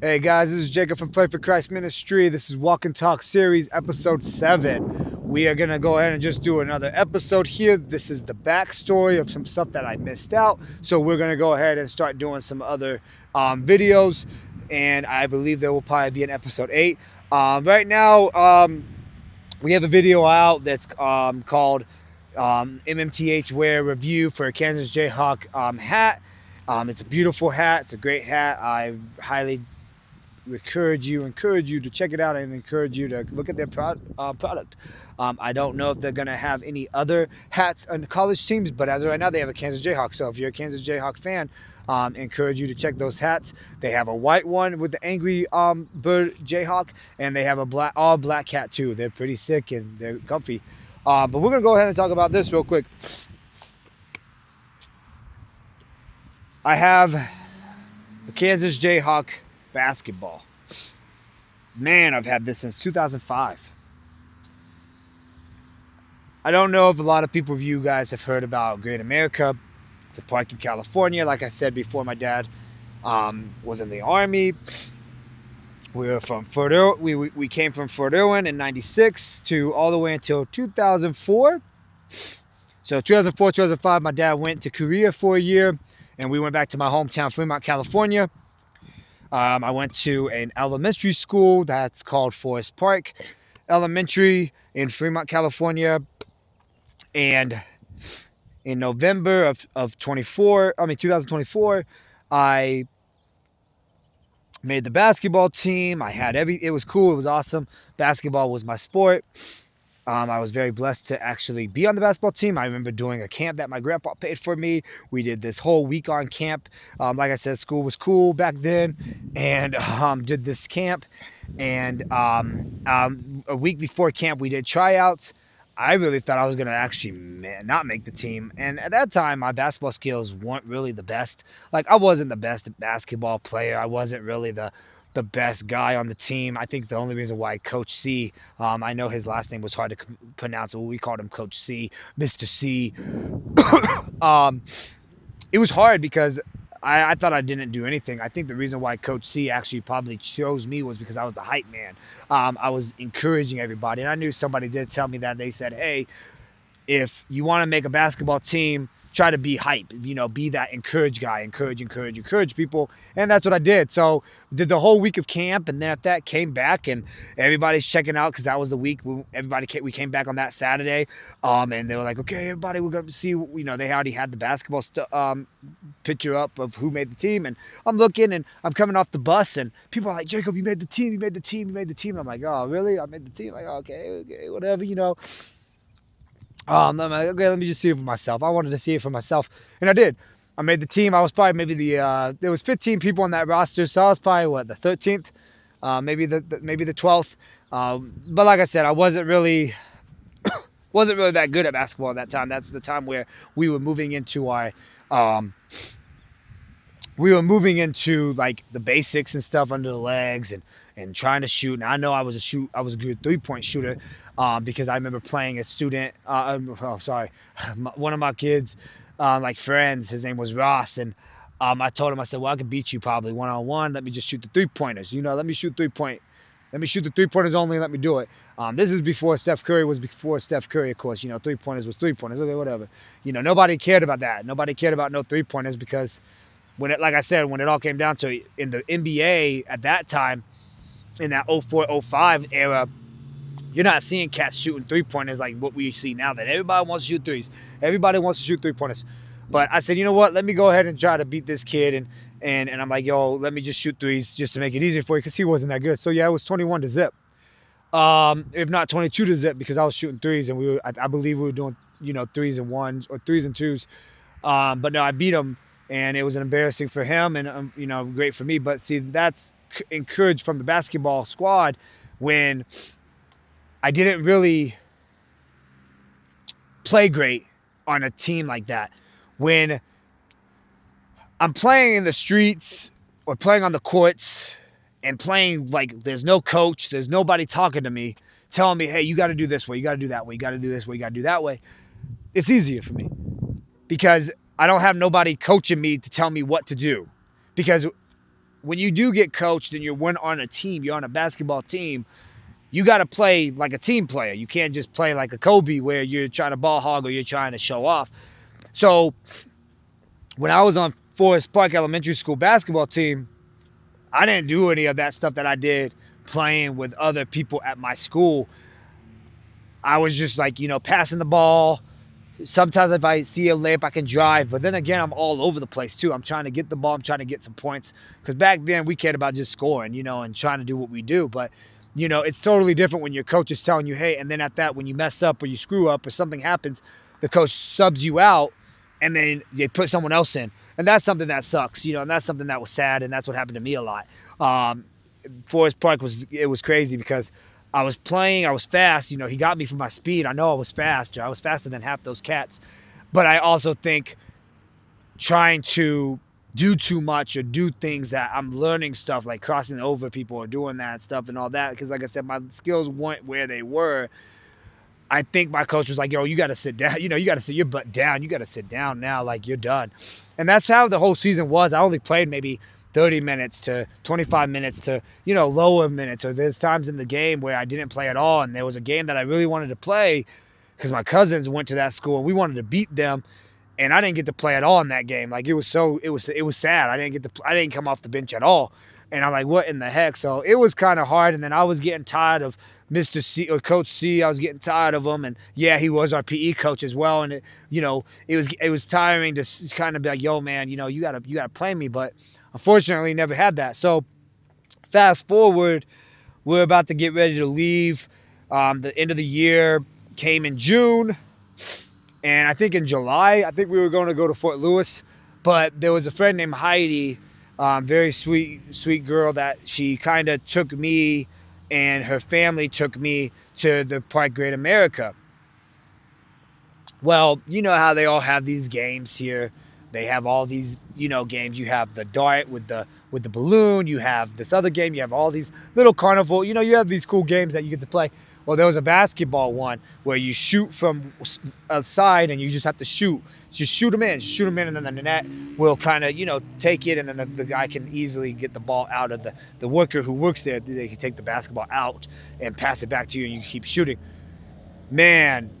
Hey guys, this is Jacob from Play for Christ Ministry. This is Walk and Talk Series, episode 7. We are going to go ahead and just do another episode here. This is the backstory of some stuff that I missed out. So we're going to go ahead and start doing some other videos. And I believe there will probably be an episode 8. Right now, we have a video out that's called MMTH Wear Review for a Kansas Jayhawk hat. It's a beautiful hat. It's a great hat. I highly encourage you to check it out and encourage you to look at their product. I don't know if they're going to have any other hats on college teams, but as of right now, they have a Kansas Jayhawk. So if you're a Kansas Jayhawk fan, encourage you to check those hats. They have a white one with the angry bird Jayhawk, and they have a all black hat too. They're pretty sick and they're comfy. But we're going to go ahead and talk about this real quick. I have a Kansas Jayhawk basketball. Man, I've had this since 2005. I don't know if a lot of people of you guys have heard about Great America. It's a park in California. Like I said before, my dad was in the Army. We were from Fort Irwin. We came from Fort Irwin in 96 to all the way until 2004. So 2004, 2005, my dad went to Korea for a year, and we went back to my hometown, Fremont, California. I went to an elementary school that's called Forest Park Elementary in Fremont, California. And in November of 2024, I made the basketball team. It was cool. It was awesome. Basketball was my sport. I was very blessed to actually be on the basketball team. I remember doing a camp that my grandpa paid for me. We did this whole week on camp. Like I said, school was cool back then, and did this camp. And a week before camp, we did tryouts. I really thought I was going to actually not make the team. And at that time, my basketball skills weren't really the best. Like, I wasn't the best basketball player. I wasn't really the best guy on the team. I think the only reason why Coach C, I know his last name was hard to pronounce, but we called him Coach C, Mr. C. It was hard because I thought I didn't do anything. I think the reason why Coach C actually probably chose me was because I was the hype man. I was encouraging everybody. And I knew somebody did tell me that. They said, hey, if you want to make a basketball team, try to be hype, be that encourage guy, encourage people. And that's what I did. So did the whole week of camp. And then after that came back and everybody's checking out because that was the week we came back on that Saturday. And they were like, okay, everybody, we're going to see, they already had the basketball picture up of who made the team. And I'm looking and I'm coming off the bus and people are like, Jacob, you made the team. And I'm like, oh, really? I made the team. Like, okay, whatever, I'm like, okay, let me just see it for myself. I wanted to see it for myself, and I did. I made the team. I was probably maybe there was 15 people on that roster, so I was probably the 13th, maybe the 12th. But like I said, I wasn't really that good at basketball at that time. That's the time where we were moving into like the basics and stuff under the legs and trying to shoot. And I know I was a good 3-point shooter. Because I remember playing a student, one of my kids, friends, his name was Ross, and I told him, I said, well, I can beat you probably one-on-one. Let me just shoot the 3-pointers. Let me shoot the 3-pointers only, let me do it. This is before Steph Curry, of course. 3-pointers was 3-pointers, okay, whatever. Nobody cared about that. Nobody cared about no 3-pointers because when it all came down to it, in the NBA at that time, in that 04-05 era, you're not seeing cats shooting 3-pointers like what we see now, that everybody wants to shoot threes. Everybody wants to shoot 3-pointers. But I said, you know what? Let me go ahead and try to beat this kid. And I'm like, yo, let me just shoot threes just to make it easier for you because he wasn't that good. So, yeah, it was 21 to zip. If not 22 to zip because I was shooting threes. And I believe we were doing, 3s and 1s or 3s and 2s. But no, I beat him. And it was embarrassing for him and, great for me. But, see, that's encouraged from the basketball squad when I didn't really play great on a team like that. When I'm playing in the streets or playing on the courts and playing like there's no coach, there's nobody talking to me, telling me, hey, you got to do this way, you got to do that way, you got to do this way, you got to do that way, it's easier for me because I don't have nobody coaching me to tell me what to do. Because when you do get coached and you're on a team, you're on a basketball team, you got to play like a team player. You can't just play like a Kobe where you're trying to ball hog or you're trying to show off. So when I was on Forest Park Elementary School basketball team, I didn't do any of that stuff that I did playing with other people at my school. I was just like, passing the ball. Sometimes if I see a layup, I can drive. But then again, I'm all over the place too. I'm trying to get the ball. I'm trying to get some points. Because back then, we cared about just scoring, and trying to do what we do. But, it's totally different when your coach is telling you, hey, and then at that, when you mess up or you screw up or something happens, the coach subs you out and then they put someone else in. And that's something that sucks, and that's something that was sad. And that's what happened to me a lot. Forest Park was crazy because I was playing, I was fast. He got me for my speed. I know I was fast. I was faster than half those cats. But I also think trying to do too much or do things that I'm learning stuff like crossing over people or doing that stuff and all that. Because like I said, my skills weren't where they were. I think my coach was like, yo, you got to sit down. You got to sit your butt down. You got to sit down now. Like, you're done. And that's how the whole season was. I only played maybe 30 minutes to 25 minutes to, lower minutes. Or there's times in the game where I didn't play at all. And there was a game that I really wanted to play because my cousins went to that school and we wanted to beat them. And I didn't get to play at all in that game. Like, it was sad. I didn't come off the bench at all. And I'm like, what in the heck? So it was kind of hard. And then I was getting tired of Mr. C or Coach C. I was getting tired of him. And yeah, he was our PE coach as well. And it was tiring to kind of be like, yo, man, you gotta play me. But unfortunately, never had that. So fast forward, we're about to get ready to leave. The end of the year came in June. And I think in July, we were going to go to Fort Lewis. But there was a friend named Heidi, very sweet girl, that she kind of took me and her family took me to the Park Great America. Well, you know how they all have these games here. They have all these, games. You have the dart with the balloon. You have this other game. You have all these little carnival. You have these cool games that you get to play. Well, there was a basketball one where you shoot from a side and you just have to shoot. Just shoot them in, and then the net will kind of, take it, and then the guy can easily get the ball out of the worker who works there. They can take the basketball out and pass it back to you, and you keep shooting. Man,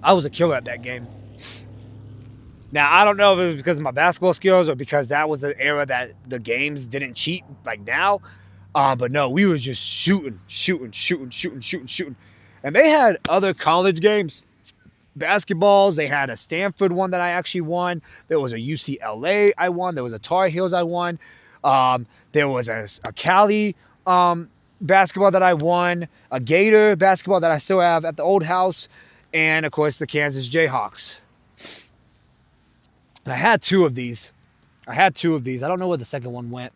I was a killer at that game. Now, I don't know if it was because of my basketball skills or because that was the era that the games didn't cheat like now. But no, we were just shooting. And they had other college games, basketballs. They had a Stanford one that I actually won. There was a UCLA I won. There was a Tar Heels I won. There was a Cali basketball that I won. A Gator basketball that I still have at the old house. And, of course, the Kansas Jayhawks. And I had two of these. I don't know where the second one went.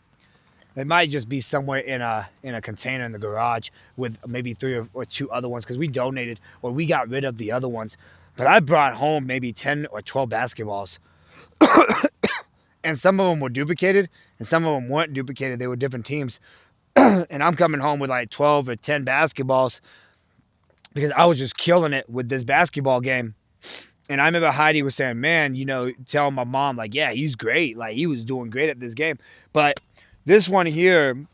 It might just be somewhere in a container in the garage with maybe 3 or 2 other ones because we donated or we got rid of the other ones. But I brought home maybe 10 or 12 basketballs. And some of them were duplicated and some of them weren't duplicated. They were different teams. And I'm coming home with like 12 or 10 basketballs because I was just killing it with this basketball game. And I remember Heidi was saying, man, telling my mom, like, yeah, he's great. Like, he was doing great at this game. But this one here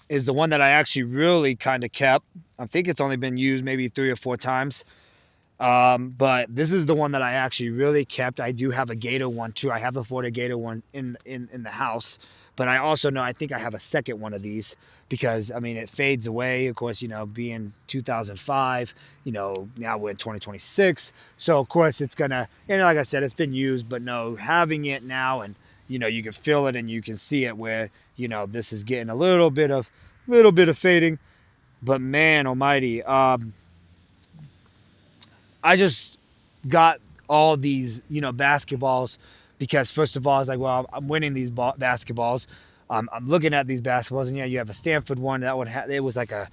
is the one that I actually really kind of kept. I think it's only been used maybe 3 or 4 times. But this is the one that I actually really kept. I do have a Gator one too. I have a Florida Gator one in the house. But I also know, I think I have a second one of these because, it fades away. Of course, being 2005, now we're in 2026. So, of course, it's going to, like I said, it's been used. But no, having it now and, you can feel it and you can see it where, this is getting a little bit of fading. But man almighty, I just got all these, basketballs because first of all, I was like, well, I'm winning these basketballs. I'm looking at these basketballs and you have a Stanford one that it was like a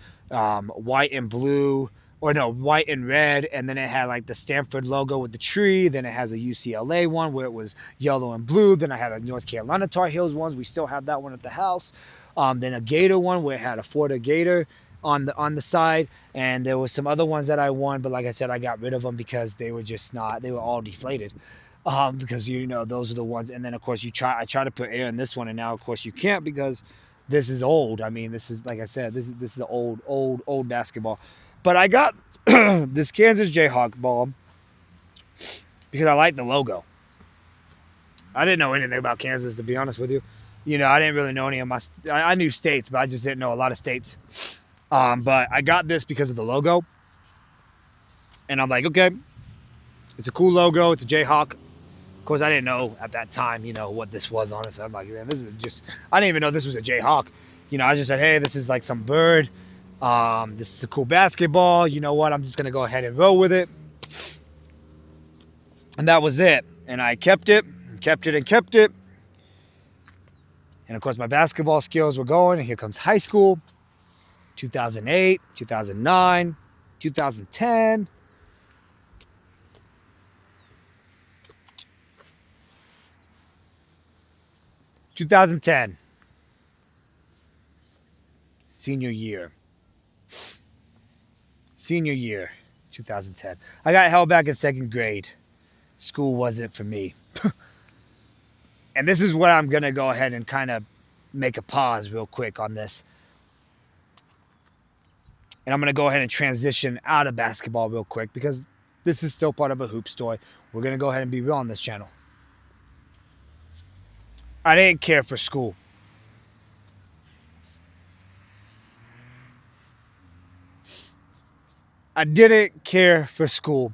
white and blue, or no, white and red, and then it had like the Stanford logo with the tree. Then it has a UCLA one where it was yellow and blue. Then I had a North Carolina Tar Heels ones. We still have that one at the house. Then a Gator one where it had a Florida Gator on the side, and there was some other ones that I won, but like I said, I got rid of them because they were just not. They were all deflated. because those are the ones. And then of course I try to put air in this one, and now of course you can't because this is old. I mean, this is, like I said, this is old basketball. But I got this Kansas Jayhawk ball because I like the logo. I didn't know anything about Kansas, to be honest with you. I didn't really know any of I knew states, but I just didn't know a lot of states. But I got this because of the logo. And I'm like, okay, it's a cool logo. It's a Jayhawk. Of course, I didn't know at that time, what this was on it. So I'm like, man, this is just, I didn't even know this was a Jayhawk. I just said, hey, this is like some bird. This is a cool basketball. You know what? I'm just going to go ahead and roll with it. And that was it. And I kept it. And of course, my basketball skills were going. And here comes high school. 2008, 2009, 2010. Senior year, 2010. I got held back in second grade. School wasn't for me. And this is where I'm going to go ahead and kind of make a pause real quick on this. And I'm going to go ahead and transition out of basketball real quick because this is still part of a hoop story. We're going to go ahead and be real on this channel. I didn't care for school. I didn't care for school.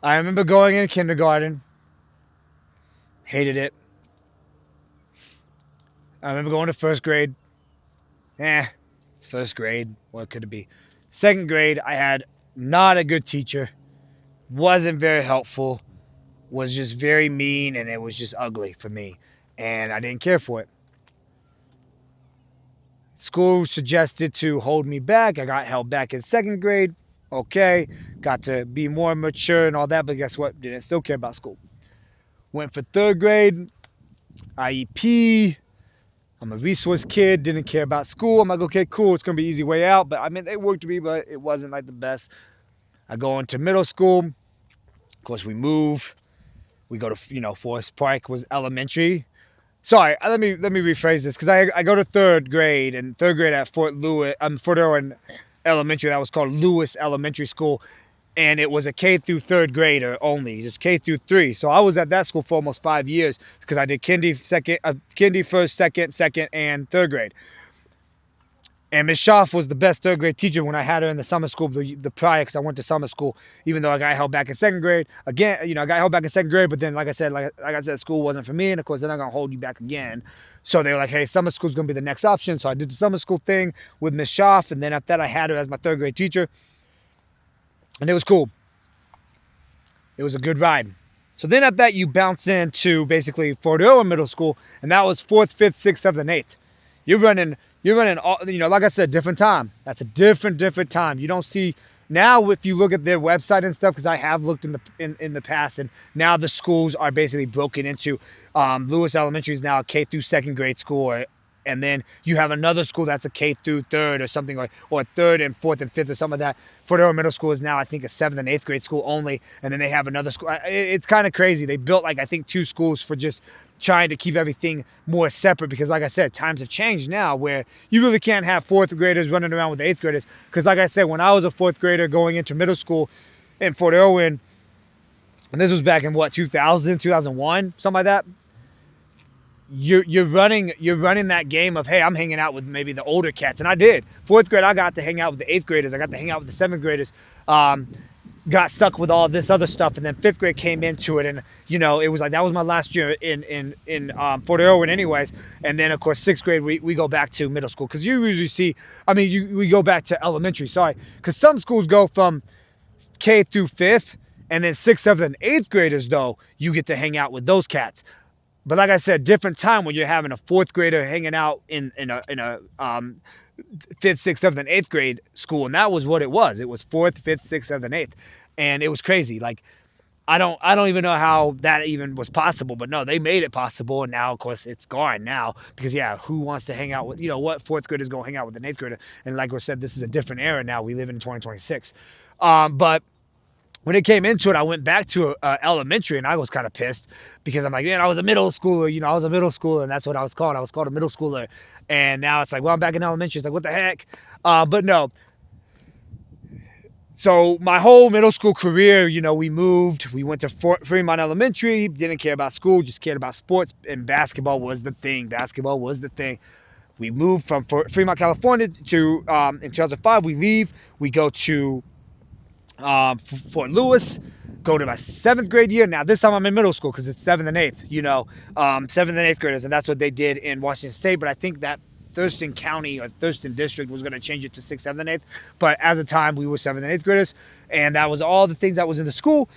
I remember going in kindergarten. Hated it. I remember going to first grade. It's first grade. What could it be? Second grade, I had not a good teacher. Wasn't very helpful. Was just very mean, and it was just ugly for me. And I didn't care for it. School suggested to hold me back. I got held back in second grade. Okay. Got to be more mature and all that, but guess what? Didn't still care about school. Went for third grade. IEP. I'm a resource kid. Didn't care about school. I'm like, okay, cool. It's going to be an easy way out. But I mean, it worked for me, but it wasn't like the best. I go into middle school. Of course, we move. We go to, Forest Park was elementary. Sorry, let me rephrase this, because I go to third grade at Fort Irwin Elementary. That was called Lewis Elementary School, and it was a K through third grader only, just K through 3. So I was at that school for almost 5 years because I did kindy first, second, and third grade. And Miss Schaff was the best third grade teacher when I had her in the summer school the prior, because I went to summer school, even though I got held back in second grade. Again, I got held back in second grade, but then, like I said, school wasn't for me, and of course, they're not going to hold you back again. So they were like, hey, summer school's going to be the next option. So I did the summer school thing with Miss Schaff, and then after that, I had her as my third grade teacher. And it was cool. It was a good ride. So then after that, you bounce into basically Fort Irwin Middle School, and that was 4th, 5th, 6th, 7th, and 8th. You're running all, like I said, different time. That's a different time. You don't see now, if you look at their website and stuff, because I have looked in the past, and now the schools are basically broken into Lewis Elementary is now a K through second grade school, and then you have another school that's a K through third or something, or third and fourth and fifth or something like that. Fort Irwin Middle School is now, I think, a 7th and 8th grade school only, and then they have another school. It's kind of crazy. They built, I think, 2 schools for just trying to keep everything more separate, because, like I said, times have changed now where you really can't have 4th graders running around with 8th graders, because, like I said, when I was a 4th grader going into middle school in Fort Irwin, and this was back in 2000, 2001, something like that, you're running that game of, hey, I'm hanging out with maybe the older cats, and I did. 4th grade, I got to hang out with the 8th graders. I got to hang out with the 7th graders. Got stuck with all this other stuff, and then 5th grade came into it, and it was like that was my last year in Fort Irwin, anyways. And then of course 6th grade we go back to middle school, because you usually see, we go back to elementary. Sorry, because some schools go from K through 5th, and then 6th, 7th, and 8th graders though you get to hang out with those cats. But like I said, different time when you're having a 4th grader hanging out in a 5th, 6th, 7th, and 8th grade school, and that was what it was. It was 4th, 5th, 6th, 7th, and 8th, and it was crazy. Like, I don't even know how that even was possible, but no, they made it possible, and now of course it's gone now, because who wants to hang out with what 4th grader is going to hang out with an 8th grader? And like we said, this is a different era now. We live in 2026, but when it came into it, I went back to elementary, and I was kind of pissed because I'm like, man, I was a middle schooler. You know, I was a middle schooler, and that's what I was called. I was called a middle schooler. And now it's like, well, I'm back in elementary. It's like, what the heck? But no. So my whole middle school career, you know, we moved. We went to Fremont Elementary. Didn't care about school, just cared about sports. And basketball was the thing. Basketball was the thing. We moved from Fremont, California to, in 2005, we leave. We go to Fort Lewis, go to my 7th grade year. Now, this time I'm in middle school because it's 7th and 8th, you know, 7th and 8th graders. And that's what they did in Washington State. But I think that Thurston County or Thurston District was going to change it to 6th, 7th, and 8th. But at the time, we were 7th and 8th graders. And that was all the things that was in the school.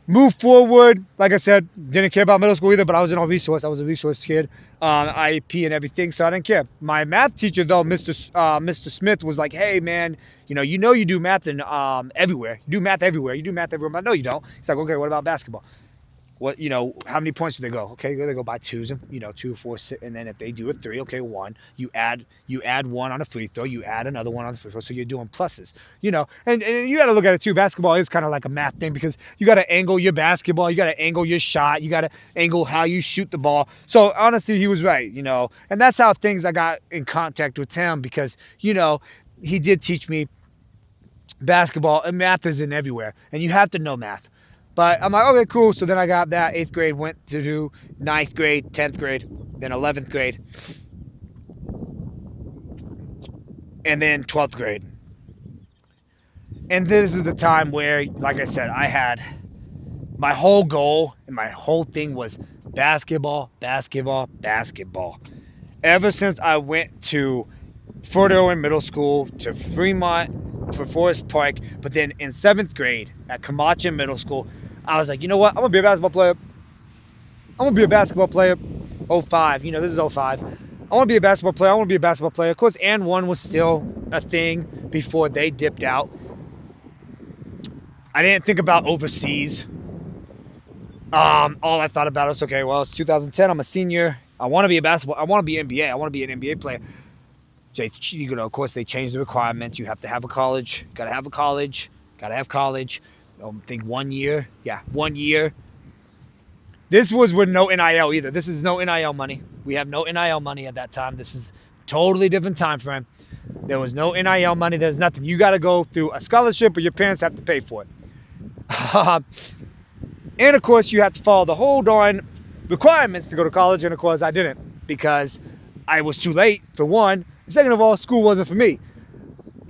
Moved forward, like I said, didn't care about middle school either, but I was in all resource. I was a resource kid, IEP and everything, so I didn't care. My math teacher, though, Mr. Smith, was like, hey, man, you do math in everywhere. You do math everywhere. You do math everywhere. But no, you don't. He's like, okay, what about basketball? What, how many points do they go? Okay, they go by twos, and 2, 4, 6, and then if they do a 3, okay, 1. You add 1 on a free throw, you add another 1 on the free throw, so you're doing pluses, and you got to look at it too. Basketball is kind of like a math thing because you got to angle your basketball, you got to angle your shot, you got to angle how you shoot the ball. So honestly, he was right, and that's how I got in contact with him because he did teach me basketball, and math is in everywhere, and you have to know math. But I'm like, okay, cool. So then I got that 8th grade, went to do 9th grade, 10th grade, then 11th grade, and then 12th grade. And this is the time where, like I said, I had my whole goal and my whole thing was basketball, basketball, basketball. Ever since I went to Fort Irwin Middle School, to Fremont, for Forest Park, but then in 7th grade at Camacha Middle School, I was like, you know what? I'm going to be a basketball player. I'm going to be a basketball player. 05, this is 05. I want to be a basketball player. I want to be a basketball player. Of course, and 1 was still a thing before they dipped out. I didn't think about overseas. All I thought about was, okay, well, it's 2010. I'm a senior. I want to be a basketball. I want to be NBA. I want to be an NBA player. Of course, they changed the requirements. You have to have a college. Got to have a college. Got to have college. I think 1 year. Yeah, 1 year. This was with no NIL either. This is no NIL money. We have no NIL money at that time. This is totally different time frame. There was no NIL money. There's nothing. You got to go through a scholarship or your parents have to pay for it. And, of course, you have to follow the whole darn requirements to go to college. And, of course, I didn't because I was too late, for one. Second of all, school wasn't for me.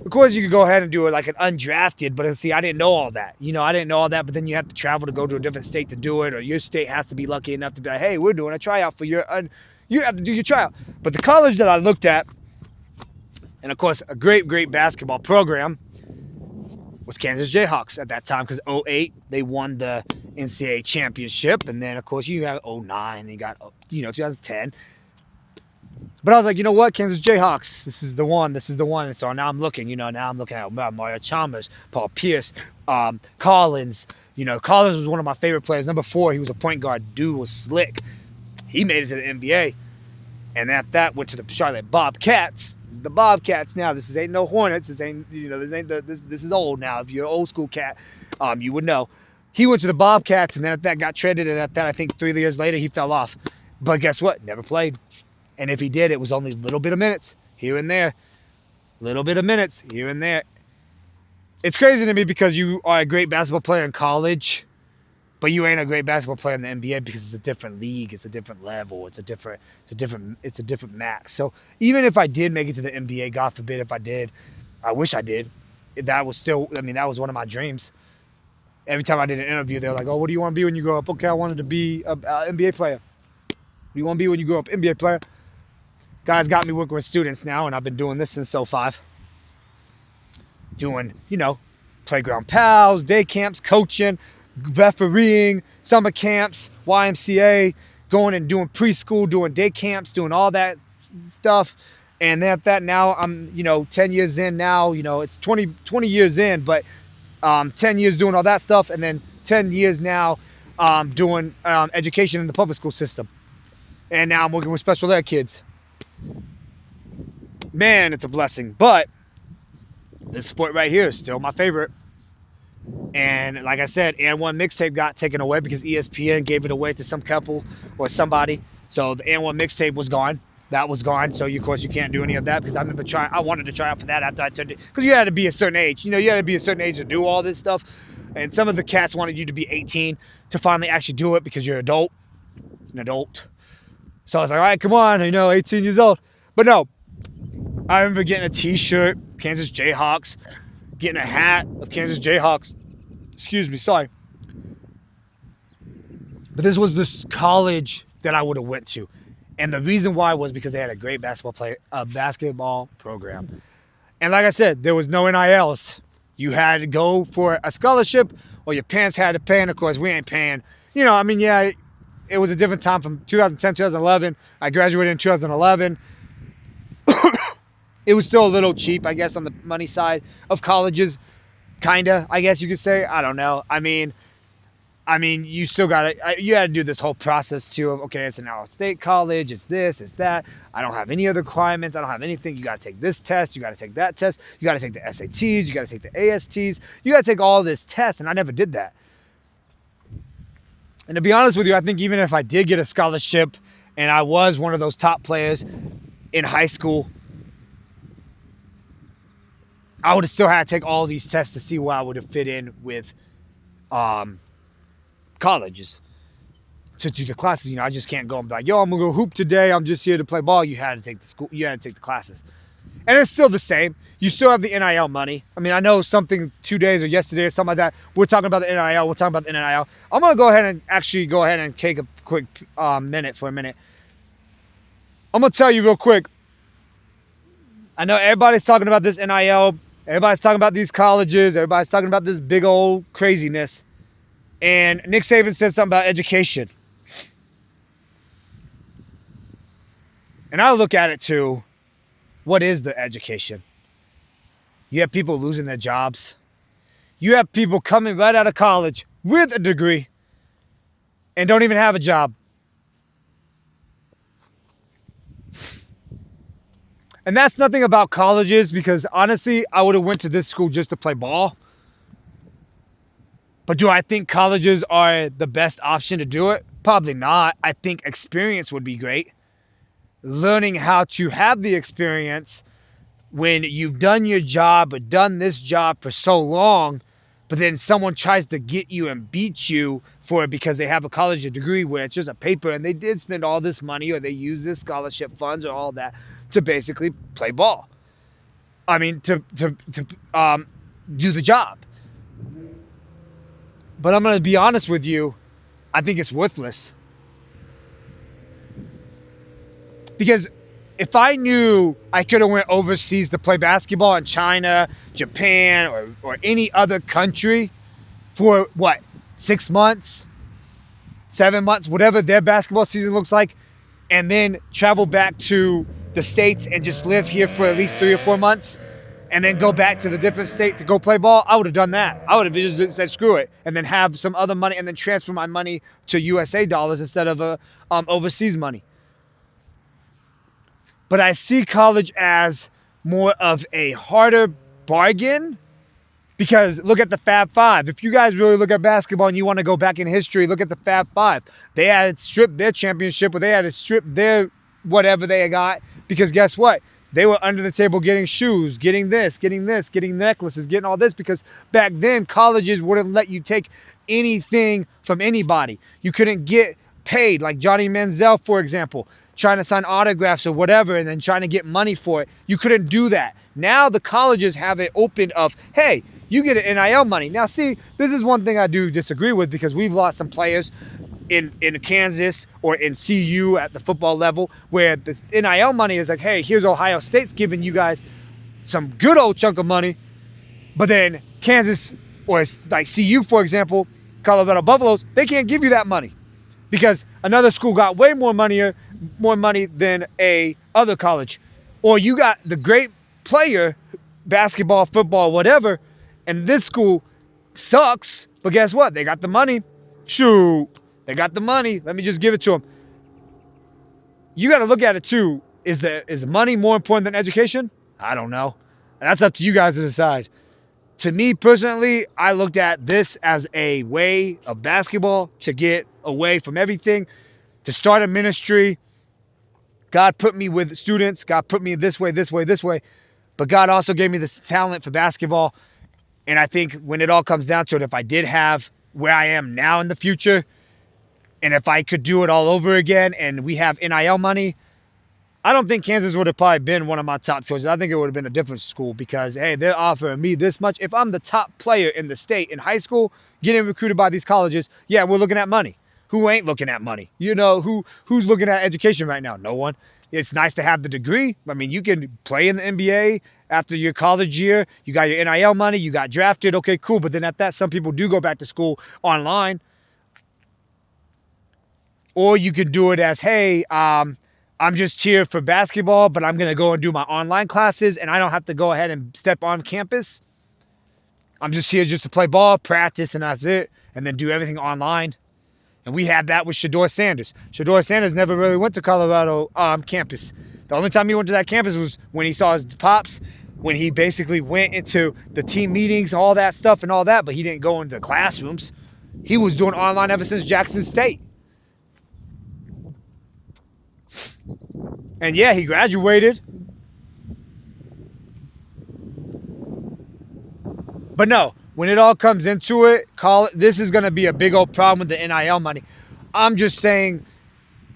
Of course, you could go ahead and do it like an undrafted, but see, I didn't know all that. I didn't know all that, but then you have to travel to go to a different state to do it, or your state has to be lucky enough to be like, hey, we're doing a tryout for your, you have to do your tryout. But the college that I looked at, and of course, a great, great basketball program, was Kansas Jayhawks at that time, because 08, they won the NCAA championship, and then, of course, you have 09, you got, 2010. But I was like, you know what? Kansas Jayhawks, this is the one. And so now I'm looking, now I'm looking at Mario Chalmers, Paul Pierce, Collins. Collins was one of my favorite players. Number 4, he was a point guard. Dude was slick. He made it to the NBA. And at that, went to the Charlotte Bobcats. This is the Bobcats now. This ain't no Hornets. This is old now. If you're an old school cat, you would know. He went to the Bobcats, and then at that got traded. And at that, I think 3 years later, he fell off. But guess what? Never played. And if he did, it was only a little bit of minutes here and there. Little bit of minutes here and there. It's crazy to me because you are a great basketball player in college, but you ain't a great basketball player in the NBA because it's a different league, it's a different level, it's a different max. So even if I did make it to the NBA, God forbid if I did, I wish I did. That was one of my dreams. Every time I did an interview, they were like, oh, what do you want to be when you grow up? Okay, I wanted to be an NBA player. What do you want to be when you grow up? NBA player. Guys got me working with students now, and I've been doing this since 05. Doing, playground pals, day camps, coaching, refereeing, summer camps, YMCA, going and doing preschool, doing day camps, doing all that stuff. And then at that now, I'm, 10 years in now, it's 20 years in, but 10 years doing all that stuff, and then 10 years now doing education in the public school system. And now I'm working with special ed kids. Man, it's a blessing. But this sport right here is still my favorite. And like I said, and one mixtape got taken away because ESPN gave it away to some couple or somebody. So the and one mixtape was gone. That was gone. So of course you can't do any of that because I wanted to try out for that after I turned it because you had to be a certain age. You had to be a certain age to do all this stuff. And some of the cats wanted you to be 18 to finally actually do it because you're an adult. So I was like, all right, come on, 18 years old. But no, I remember getting a T-shirt, Kansas Jayhawks, getting a hat of Kansas Jayhawks. Excuse me, sorry. But this was this college that I would have went to. And the reason why was because they had a great basketball program. And like I said, there was no NILs. You had to go for a scholarship or your parents had to pay. And of course, we ain't paying. Yeah, it was a different time from 2010, 2011. I graduated in 2011. It was still a little cheap, I guess, on the money side of colleges. Kinda, I guess you could say. I don't know. I mean, you still you had to do this whole process too of, okay, it's an out-of-state college, it's this, it's that. I don't have any other requirements. I don't have anything. You got to take this test. You got to take that test. You got to take the SATs. You got to take the ASTs. You got to take all this tests, and I never did that. And to be honest with you, I think even if I did get a scholarship and I was one of those top players in high school, I would have still had to take all these tests to see where I would have fit in with colleges to do the classes. I just can't go and be like, yo, I'm gonna go hoop today. I'm just here to play ball. You had to take the classes. And it's still the same. You still have the NIL money. I mean, I know something 2 days or yesterday or something like that. We're talking about the NIL. We're talking about the NIL. I'm going to go ahead and take a quick minute. I'm going to tell you real quick. I know everybody's talking about this NIL. Everybody's talking about these colleges. Everybody's talking about this big old craziness. And Nick Saban said something about education. And I look at it too. What is the education? You have people losing their jobs. You have people coming right out of college with a degree and don't even have a job. And that's nothing about colleges because honestly, I would have went to this school just to play ball. But do I think colleges are the best option to do it? Probably not. I think experience would be great. Learning how to have the experience when you've done your job or done this job for so long, but then someone tries to get you and beat you for it because they have a college degree where it's just a paper and they did spend all this money or they use this scholarship funds or all that to basically play ball. I mean, to do the job. But I'm going to be honest with you, I think it's worthless. Because if I knew I could have went overseas to play basketball in China, Japan, or any other country for 6 months, 7 months, whatever their basketball season looks like, and then travel back to the States and just live here for at least 3 or 4 months, and then go back to the different state to go play ball, I would have done that. I would have just said, screw it, and then have some other money and then transfer my money to USA dollars instead of overseas money. But I see college as more of a harder bargain because look at the Fab Five. If you guys really look at basketball and you want to go back in history, look at the Fab Five. They had to strip their championship or they had to strip their whatever they got because guess what? They were under the table getting shoes, getting this, getting necklaces, getting all this because back then colleges wouldn't let you take anything from anybody. You couldn't get paid like Johnny Manziel, for example. Trying to sign autographs or whatever and then trying to get money for it. You couldn't do that. Now the colleges have it open of, hey, you get an NIL money. Now see, this is one thing I do disagree with because we've lost some players in Kansas or in CU at the football level where the NIL money is like, hey, here's Ohio State's giving you guys some good old chunk of money. But then Kansas or like CU, for example, Colorado Buffaloes, they can't give you that money. Because another school got way more money than a other college. Or you got the great player, basketball, football, whatever, and this school sucks, but guess what? They got the money. Shoot, they got the money. Let me just give it to them. You got to look at it too. Is money more important than education? I don't know. That's up to you guys to decide. to me personally, I looked at this as a way of basketball to get away from everything, to start a ministry. God put me with students. God put me this way, this way, this way. But God also gave me this talent for basketball. And I think when it all comes down to it, if I did have where I am now in the future, and if I could do it all over again and we have NIL money, I don't think Kansas would have probably been one of my top choices. I think it would have been a different school because, hey, they're offering me this much. If I'm the top player in the state in high school, getting recruited by these colleges, yeah, we're looking at money. Who ain't looking at money? You know, who's looking at education right now? No one. It's nice to have the degree. I mean, you can play in the NBA after your college year. You got your NIL money. You got drafted. Okay, cool. But then at that, some people do go back to school online. Or you could do it as, hey, I'm just here for basketball, but I'm going to go and do my online classes, and I don't have to go ahead and step on campus. I'm just here just to play ball, practice, and that's it, and then do everything online. And we had that with Shedeur Sanders. Shedeur Sanders never really went to Colorado campus. The only time he went to that campus was when he saw his pops, when he basically went into the team meetings, all that stuff and all that, but he didn't go into the classrooms. He was doing online ever since Jackson State. And yeah, he graduated. But no, when it all comes into it, this is going to be a big old problem with the NIL money. I'm just saying,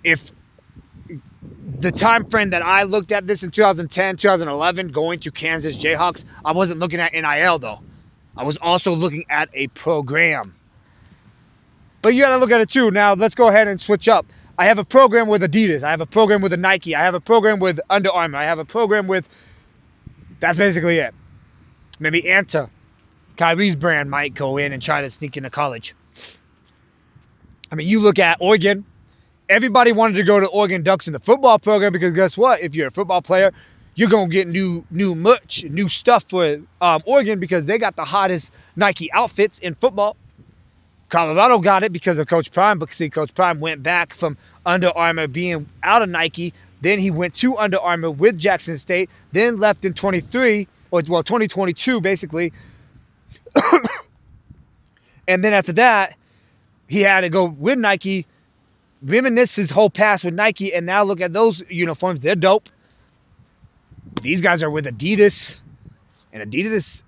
if the time frame that I looked at this in 2010, 2011, going to Kansas Jayhawks, I wasn't looking at NIL though. I was also looking at a program. But you got to look at it too. Now, let's go ahead and switch up. I have a program with Adidas. I have a program with Nike. I have a program with Under Armour. I have a program with... That's basically it. Maybe Anta, Kyrie's brand, might go in and try to sneak into college. I mean, you look at Oregon. Everybody wanted to go to Oregon Ducks in the football program because guess what? If you're a football player, you're going to get new merch, new stuff for Oregon because they got the hottest Nike outfits in football. Colorado got it because of Coach Prime, because see, Coach Prime went back from Under Armour being out of Nike. Then he went to Under Armour with Jackson State, then left in 2022 basically. And then after that, he had to go with Nike, reminisce his whole past with Nike, and now look at those uniforms. They're dope. These guys are with Adidas, and Adidas,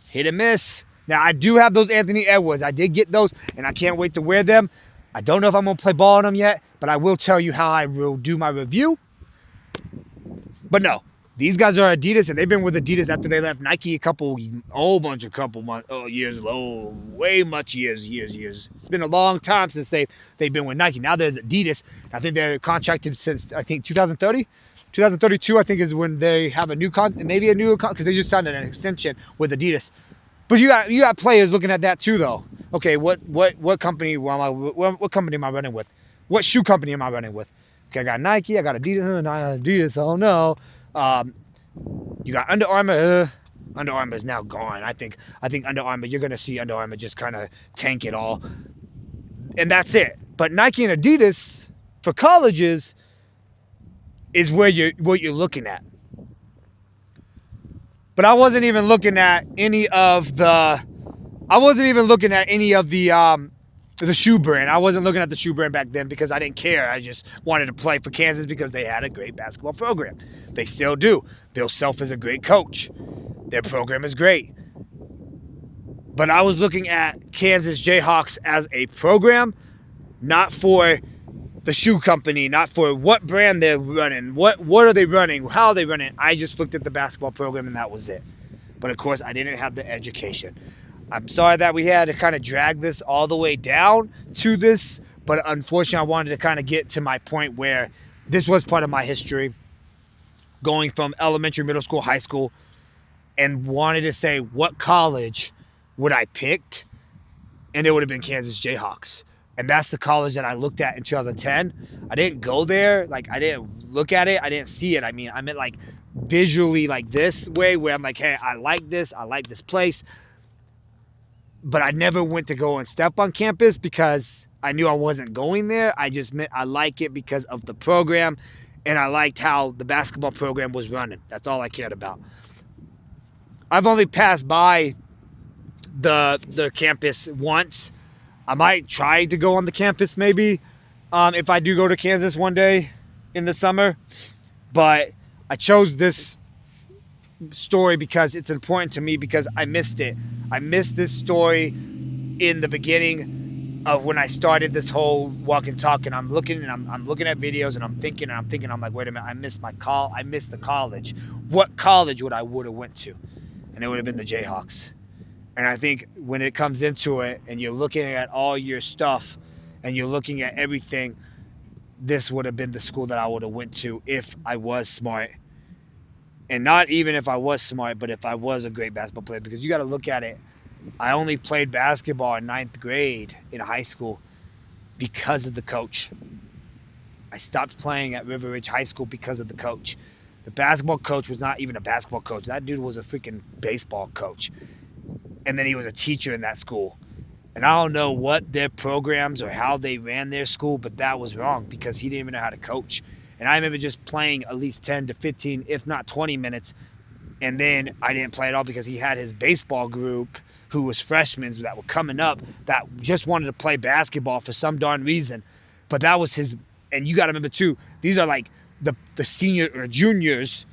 hit and miss. Now, I do have those Anthony Edwards. I did get those, and I can't wait to wear them. I don't know if I'm going to play ball in them yet, but I will tell you how I will do my review. But no, these guys are Adidas, and they've been with Adidas after they left Nike years. It's been a long time since they've been with Nike. Now they're Adidas. I think they're contracted since, 2030. 2032, I think, is when they have a new because they just signed an extension with Adidas. But you got players looking at that too, though. Okay, what company am I running with? What shoe company am I running with? Okay, I got Nike, I got Adidas. Oh no. You got Under Armour. Under Armour is now gone. I think Under Armour, you're gonna see Under Armour just kind of tank it all, and that's it. But Nike and Adidas for colleges is what you're looking at. But I wasn't even looking at any of the shoe brand. I wasn't looking at the shoe brand back then because I didn't care. I just wanted to play for Kansas because they had a great basketball program. They still do. Bill Self is a great coach. Their program is great. But I was looking at Kansas Jayhawks as a program, not for the shoe company, not for what brand they're running, what are they running, how are they running. I just looked at the basketball program and that was it. But of course, I didn't have the education. I'm sorry that we had to kind of drag this all the way down to this, but unfortunately, I wanted to kind of get to my point where this was part of my history, going from elementary, middle school, high school, and wanted to say what college would I picked, and it would have been Kansas Jayhawks. And that's the college that I looked at in 2010. I didn't go there. Like, I didn't look at it. I didn't see it. I mean, I meant like visually like this way where I'm like, hey, I like this place. But I never went to go and step on campus because I knew I wasn't going there. I just meant I like it because of the program, and I liked how the basketball program was running. That's all I cared about. I've only passed by the campus once. I might try to go on the campus maybe if I do go to Kansas one day in the summer. But I chose this story because it's important to me because I missed it. I missed this story in the beginning of when I started this whole walk and talk, and I'm looking at videos and I'm thinking I'm like, wait a minute, I missed the college. What college would I have went to? And it would have been the Jayhawks. And I think when it comes into it and you're looking at all your stuff and you're looking at everything, this would have been the school that I would have went to if I was smart. And not even if I was smart, but if I was a great basketball player. Because you got to look at it. I only played basketball in 9th grade in high school because of the coach. I stopped playing at River Ridge High School because of the coach. The basketball coach was not even a basketball coach. That dude was a freaking baseball coach. And then he was a teacher in that school. And I don't know what their programs or how they ran their school, but that was wrong because he didn't even know how to coach. And I remember just playing at least 10 to 15, if not 20 minutes. And then I didn't play at all because he had his baseball group who was freshmen that were coming up that just wanted to play basketball for some darn reason. But that was his, and you got to remember too, these are like the senior or juniors,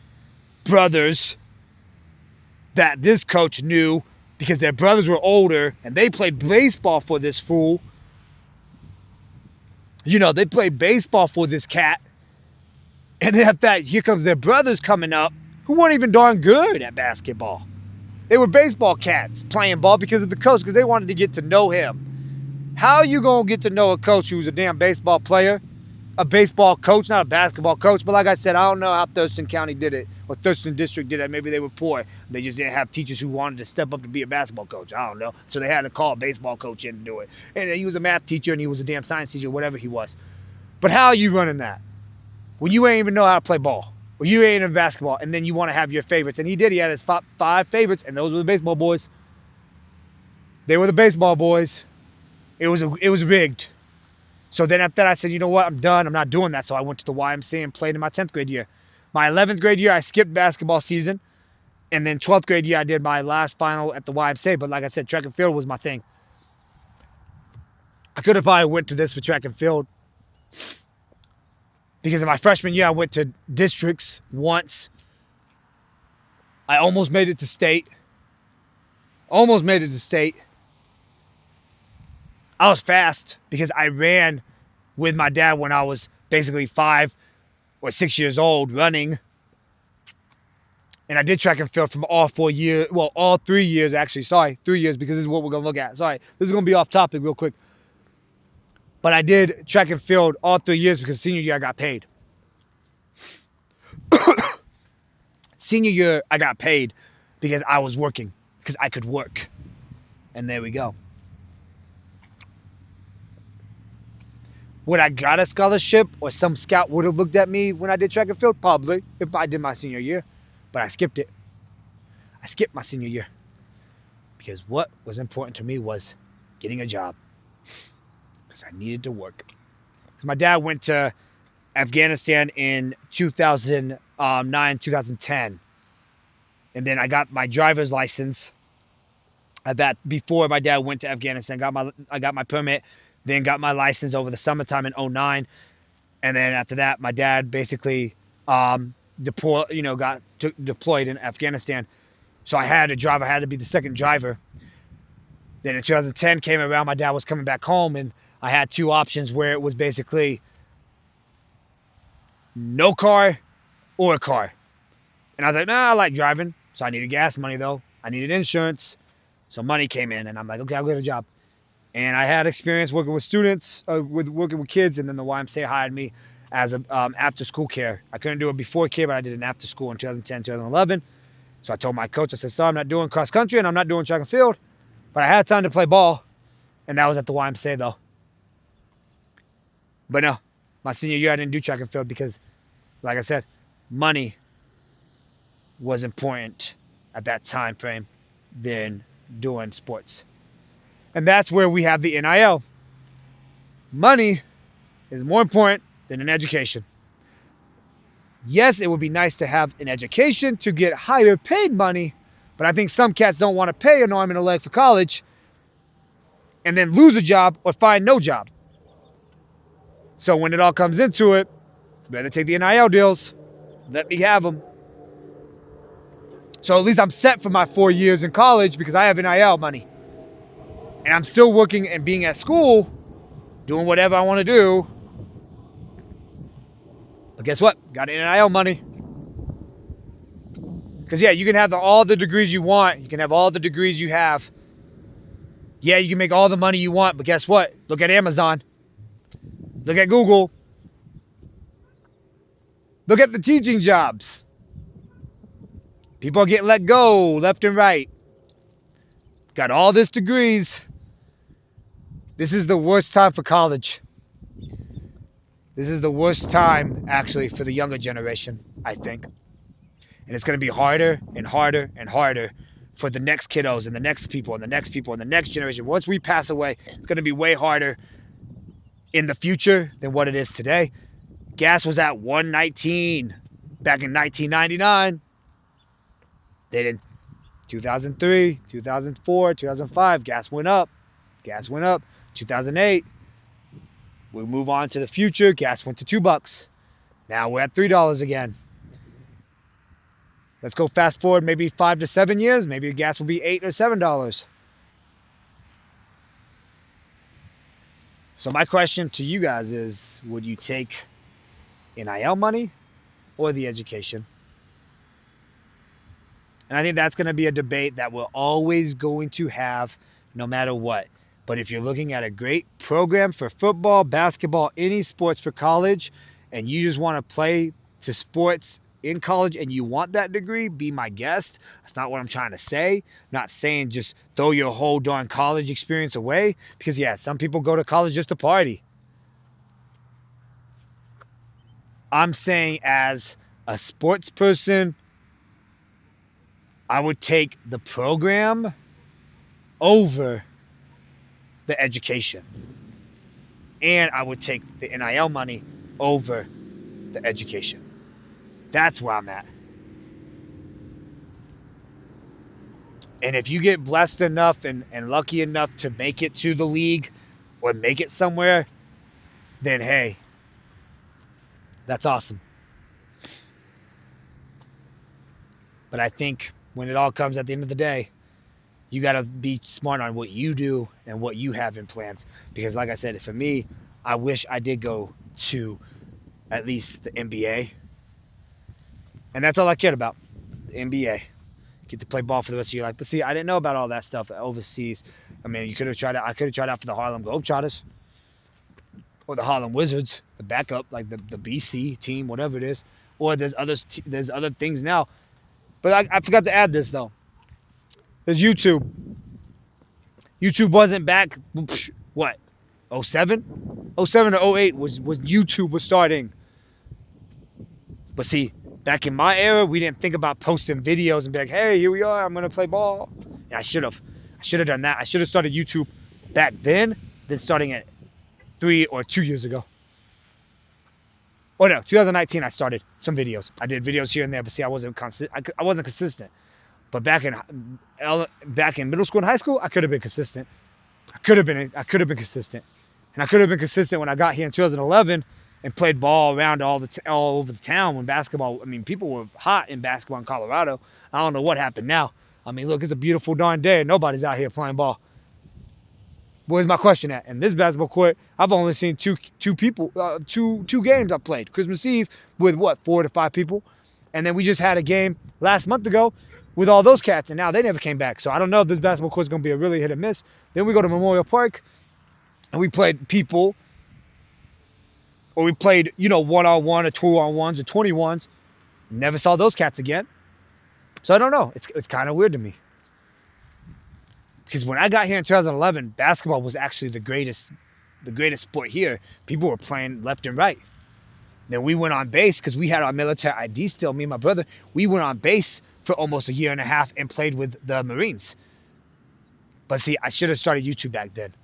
brothers that this coach knew because their brothers were older and they played baseball for this fool. You know, they played baseball for this cat. And then after that, here comes their brothers coming up who weren't even darn good at basketball. They were baseball cats playing ball because of the coach, because they wanted to get to know him. How are you going to get to know a coach who's a damn baseball player? A baseball coach, not a basketball coach. But like I said, I don't know how Thurston County did it or Thurston District did it. Maybe they were poor. They just didn't have teachers who wanted to step up to be a basketball coach. I don't know. So they had to call a baseball coach in to do it. And he was a math teacher and he was a damn science teacher, whatever he was. But how are you running that when you ain't even know how to play ball? Or you ain't in basketball, and then you want to have your favorites. And he did. He had his five favorites, and those were the baseball boys. They were the baseball boys. It was rigged. So then after that, I said, you know what? I'm done. I'm not doing that. So I went to the YMCA and played in my 10th grade year. My 11th grade year, I skipped basketball season. And then 12th grade year, I did my last final at the YMCA. But like I said, track and field was my thing. I could have probably went to this for track and field. Because in my freshman year, I went to districts once. I almost made it to state. I was fast because I ran with my dad when I was basically 5 or 6 years old running. And I did track and field from all 4 years. Well, all 3 years, actually. Sorry, 3 years, because this is what we're going to look at. Sorry, this is going to be off topic real quick. But I did track and field all 3 years because senior year I got paid. Senior year I got paid because I was working, because I could work. And there we go. Would I got a scholarship or some scout would have looked at me when I did track and field? Probably, if I did my senior year. But I skipped it. I skipped my senior year. Because what was important to me was getting a job. Because I needed to work. Because my dad went to Afghanistan in 2009, 2010. And then I got my driver's license at that before my dad went to Afghanistan. I got my permit, then got my license over the summertime in 2009. And then after that, my dad basically got deployed in Afghanistan. So I had to drive. I had to be the second driver. Then in 2010 came around, my dad was coming back home, and I had two options where it was basically no car or a car. And I was like, nah, I like driving. So I needed gas money, though. I needed insurance. So money came in, and I'm like, okay, I'll get a job. And I had experience working with students, working with kids, and then the YMCA hired me as a after-school care. I couldn't do it before care, but I did an after-school in 2010, 2011. So I told my coach, I said, sorry, I'm not doing cross-country, and I'm not doing track and field. But I had time to play ball, and that was at the YMCA, though. But no, my senior year, I didn't do track and field because, like I said, money was important at that time frame than doing sports. And that's where we have the NIL. Money is more important than an education. Yes, it would be nice to have an education to get higher paid money, But I think some cats don't want to pay an arm and a leg for college and then lose a job or find no job. So when it all comes into it, better take the NIL deals. Let me have them. So at least I'm set for my 4 years in college because I have NIL money. And I'm still working and being at school, doing whatever I want to do. But guess what? Got NIL money. Because yeah, you can have all the degrees you want. You can have all the degrees you have. Yeah, you can make all the money you want. But guess what? Look at Amazon. Look at Google. Look at the teaching jobs. People are getting let go left and right. Got all these degrees. This is the worst time for college. This is the worst time, actually, for the younger generation, I think. And it's going to be harder and harder and harder for the next kiddos and the next people and the next people and the next generation. Once we pass away, it's going to be way harder in the future than what it is today. Gas was at $1.19 back in 1999. They didn't. 2003, 2004, 2005, gas went up. Gas went up. 2008, we move on to the future. Gas went to $2. Now we're at $3 again. Let's go fast forward maybe 5 to 7 years. Maybe gas will be $8 or $7. So my question to you guys is, would you take NIL money or the education? And I think that's going to be a debate that we're always going to have no matter what. But if you're looking at a great program for football, basketball, any sports for college, and you just want to play to sports in college and you want that degree, be my guest. That's not what I'm trying to say. I'm not saying just throw your whole darn college experience away. Because yeah, some people go to college just to party. I'm saying as a sports person, I would take the program over the education. And I would take the NIL money over the education. That's where I'm at. And if you get blessed enough and lucky enough to make it to the league or make it somewhere, then hey, that's awesome. But I think when it all comes at the end of the day, you got to be smart on what you do and what you have in plans. Because like I said, for me, I wish I did go to at least the NBA. And that's all I cared about, the NBA. Get to play ball for the rest of your life. But see, I didn't know about all that stuff overseas. I mean, I could have tried out for the Harlem Globetrotters or the Harlem Wizards, the backup, like the BC team, whatever it is. Or there's other things now. But I forgot to add this, though. There's YouTube. YouTube wasn't back, what, 07? 07 or 08 was YouTube was starting. But see, back in my era, we didn't think about posting videos and be like, hey, here we are, I'm going to play ball. And I should have done that. I should have started YouTube back then than starting it 3 or 2 years ago. Oh no, 2019 I started some videos. I did videos here and there, but see, I wasn't consistent. But back in middle school and high school, I could have been consistent. I could have been consistent. And I could have been consistent when I got here in 2011 and played ball around all over the town when basketball, I mean, people were hot in basketball in Colorado. I don't know what happened now. I mean, look, it's a beautiful darn day and nobody's out here playing ball. Where's my question at? In this basketball court, I've only seen two games I played. Christmas Eve with 4 to 5 people. And then we just had a game last month ago with all those cats, and now they never came back. So I don't know if this basketball court is going to be a really hit or miss. Then we go to Memorial Park, and we played people, or we played, one-on-one or 2-on-1s or 21s. Never saw those cats again. So I don't know. It's kind of weird to me. Because when I got here in 2011, basketball was actually the greatest sport here. People were playing left and right. Then we went on base because we had our military ID still, me and my brother. We went on base for almost a year and a half and played with the Marines. But see, I should have started YouTube back then.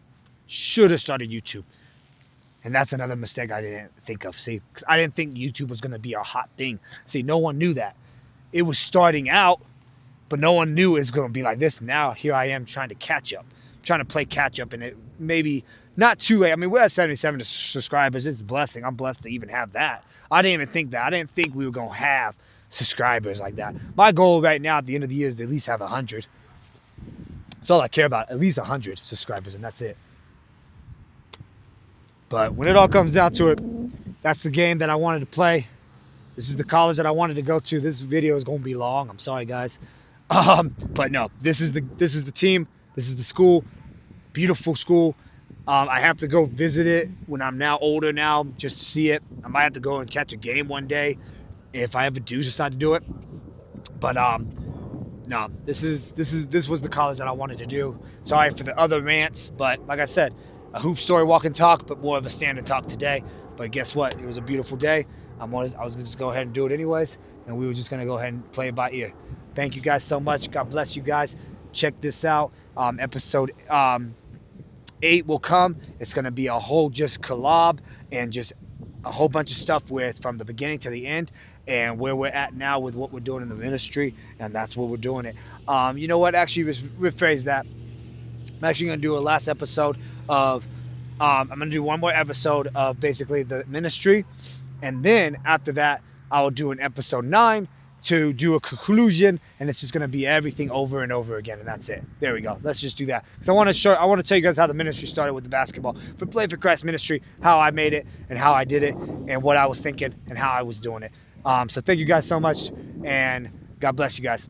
Should have started YouTube. And that's another mistake I didn't think of. See, because I didn't think YouTube was going to be a hot thing. See, no one knew that. It was starting out, but no one knew it was going to be like this. Now here I am trying to catch up, trying to play catch up, and it maybe not too late. I mean, we're at 77 subscribers. It's a blessing. I'm blessed to even have that. I didn't even think that. I didn't think we were going to have subscribers like that. My goal right now at the end of the year is to at least have 100. That's all I care about, at least 100 subscribers, and that's it. But when it all comes down to it, that's the game that I wanted to play. This is the college that I wanted to go to. This video is going to be long. I'm sorry, guys. But no, this is the team. This is the school. Beautiful school. I have to go visit it when I'm now older now, just to see it. I might have to go and catch a game one day if I ever do decide to do it. But no, this was the college that I wanted to do. Sorry for the other rants, but like I said, a hoop story, walk and talk, but more of a stand and talk today. But guess what? It was a beautiful day. I was going to just go ahead and do it anyways, and we were just going to go ahead and play it by ear. Thank you guys so much. God bless you guys. Check this out. Episode 8 will come. It's going to be a whole just collab and just a whole bunch of stuff where it's from the beginning to the end and where we're at now with what we're doing in the ministry, and that's what we're doing it. You know what? Actually, rephrase that. I'm actually going to do a last episode of, I'm going to do one more episode of basically the ministry, and then after that, I will do an episode 9 to do a conclusion, and it's just going to be everything over and over again, and that's it. There we go. Let's just do that. Because I want to tell you guys how the ministry started with the basketball. For Play for Christ Ministry, how I made it, and how I did it, and what I was thinking, and how I was doing it. So thank you guys so much, and God bless you guys.